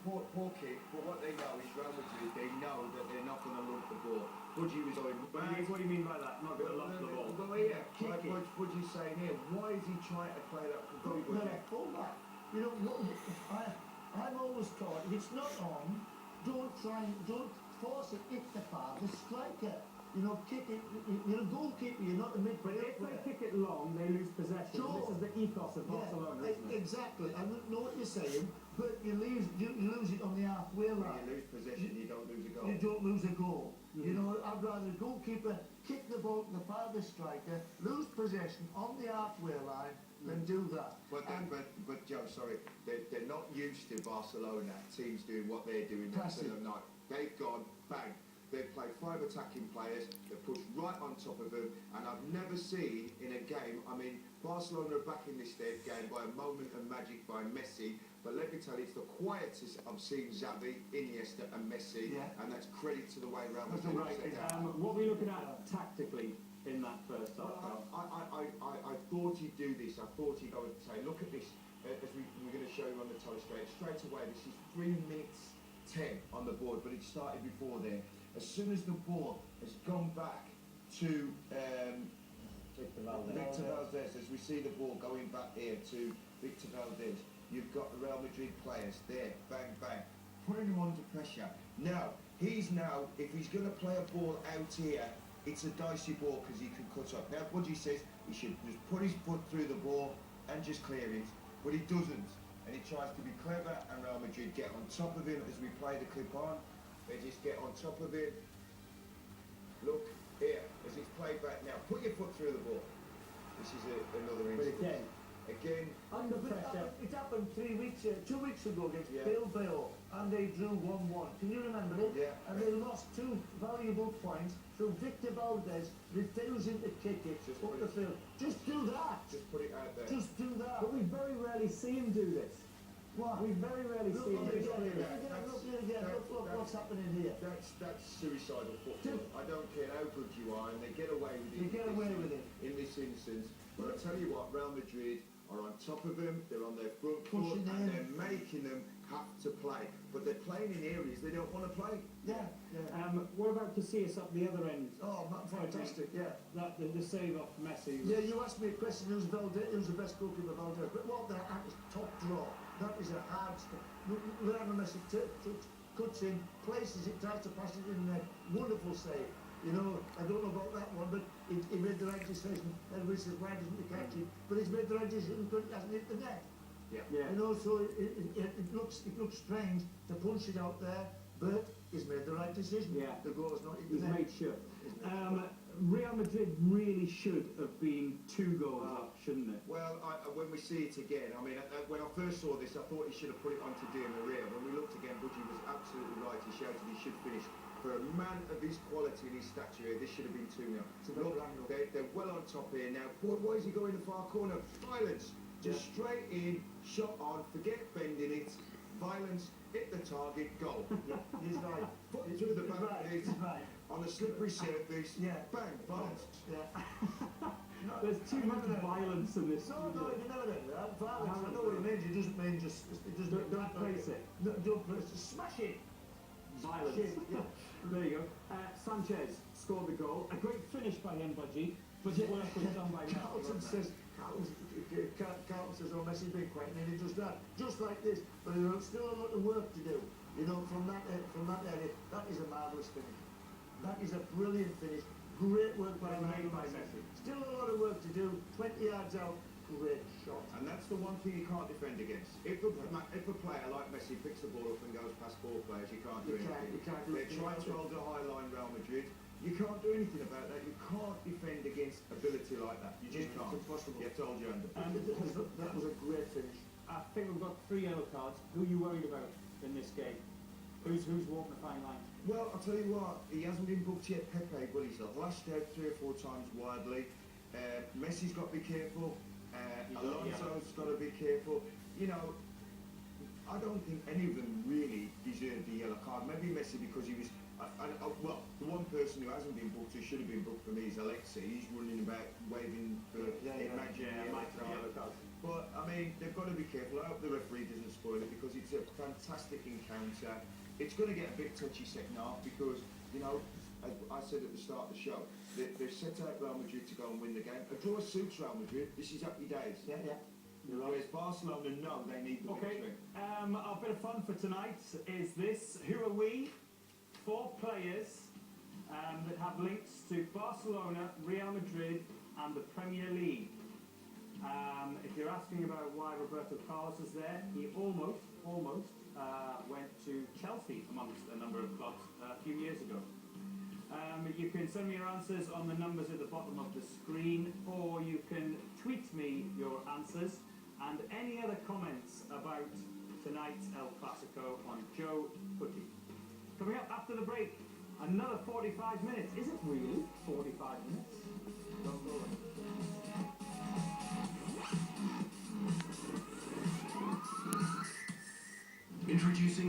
poor kick, but what they know is Real Madrid, they know that they're not going to lump the ball. Budgie was going, what do you mean by that? Not going to lump the ball? Well, here, like Budgie's saying here, why is he trying to play that for Budgie? Hold back. You know, I'm always taught, if it's not on, don't force it, hit the bar, the striker. You know, kick it, you're a goalkeeper, you're not a midfielder. But if they kick it long, they lose possession. Sure. This is the ethos of Barcelona, isn't it? Exactly. I know what you're saying, but you lose it on the halfway line. You lose possession, you don't lose a goal. You don't lose a goal. You know, I'd rather a goalkeeper kick the ball to the farthest striker, lose possession on the halfway line, than do that. But Joe, sorry, they're not used to Barcelona teams doing what they're doing Classico. night. They've gone bang. They've played 5 attacking players, they've pushed right on top of them, and I've never seen in a game, I mean, Barcelona are back in this game by a moment of magic by Messi, but let me tell you, it's the quietest I've seen Xavi, Iniesta and Messi, and that's credit to the way Real Madrid what were you looking at tactically in that first half? I thought he'd do this, I thought he'd go and say, look at this, as we're going to show you on the telescope, straight away, this is 3 minutes 10 on the board, but it started before there. As soon as the ball has gone back to Victor Valdez, as we see the ball going back here to Victor Valdez, you've got the Real Madrid players there, bang, bang, putting him under pressure. Now, if he's going to play a ball out here, it's a dicey ball because he can cut up. Now, Budgie says he should just put his foot through the ball and just clear it, but he doesn't. And he tries to be clever, and Real Madrid get on top of him as we play the clip on. They just get on top of it. Look here, as it's played back now. Put your foot through the ball. This is another instance. Again, under pressure. It happened 2 weeks ago against Bilbao, and they drew 1-1. Can you remember it? Yeah. And they lost 2 valuable points through Victor Valdez refusing to kick it up the field. Just do that. Just put it out there. Just do that. But we very rarely see him do this. What? We very rarely see him do this. Look what's happening here. That's suicidal football. I don't care how good you are, and they get away with it. They get away with it. In this instance. But I tell you what, Real Madrid are on top of them, they're on their front foot, and they're making them have to play. But they're playing in areas they don't want to play. Yeah. What about Casillas up the other end? Oh, fantastic, yeah. The save off Messi. Yeah, you asked me a question, who's the best goalkeeper Valdez? But what that is top draw. That is a hard stuff. Lionel Messi cuts in, places it, tries to pass it in there. Wonderful save. You know, I don't know about that one, but he made the right decision. Everybody says, why doesn't he catch it? But he's made the right decision because he hasn't hit the net. Yeah. You know, so it looks strange to punch it out there, but he's made the right decision. Yeah. The goal's not hit the He's net. made sure. Real Madrid really should have been 2 goals up, shouldn't it? Well, when we see it again, I mean, when I first saw this, I thought he should have put it onto Di Maria. When we looked again, Budgie was absolutely right. He shouted he should finish. For a man of his quality and his stature, this should have been 2-0. Look, they're well on top here now. Why is he going the far corner? Violence. Just straight in, shot on, forget bending it. Violence, hit the target, goal. He's right. Foot through the back of it, right. on a slippery surface, bang, violence. There's too much violence in this. No, you never do that. Violence, I know what it means. It doesn't mean just... Don't place it. No, don't place it. Smash it. Violence. There you go. Sanchez scored the goal. A great finish by him, Budgie. But the work was done by Carlton says, oh, Messi's been quiet, and he does that. Just like this. But there's still a lot of work to do. You know, from that area, that is a marvellous finish. That is a brilliant finish. Great work by Messi. Still a lot of work to do. 20 yards out. Great shot. And that's the one thing you can't defend against. If a player like Messi picks the ball up and goes past 4 players, you can't do anything. They're trying to hold a high line, Real Madrid. You can't do anything about that. You can't defend against ability like that. You just can't. It's impossible. You've told your hand. That was a great finish. I think we've got 3 yellow cards. Who are you worried about in this game? Who's walking the fine line? Well, I'll tell you what, he hasn't been booked yet, Pepe, but he's lashed out 3 or 4 times widely. Messi's got to be careful. Alonso's got to be careful. You know, I don't think any of them really deserve the yellow card. Maybe Messi because he was... well, the one person who hasn't been booked, who should have been booked for me, is Alexei. He's running about waving for imaginary yellow card. But I mean, they've got to be careful. I hope the referee doesn't spoil it because it's a fantastic encounter. It's going to get a bit touchy second half because, you know, as I said at the start of the show, they've set out Real Madrid to go and win the game. A draw suits Real Madrid. This is happy days. Yeah, yeah. Whereas Barcelona know they need the victory. Our bit of fun for tonight is this. Who are we? 4 players that have links to Barcelona, Real Madrid and the Premier League. If you're asking about why Roberto Carlos is there, he almost went to Chelsea amongst a number of clubs a few years ago. You can send me your answers on the numbers at the bottom of the screen, or you can tweet me your answers and any other comments about tonight's El Clasico on Joe Putty. Coming up after the break, another 45 minutes. Is it really 45 minutes? Don't go away. Introducing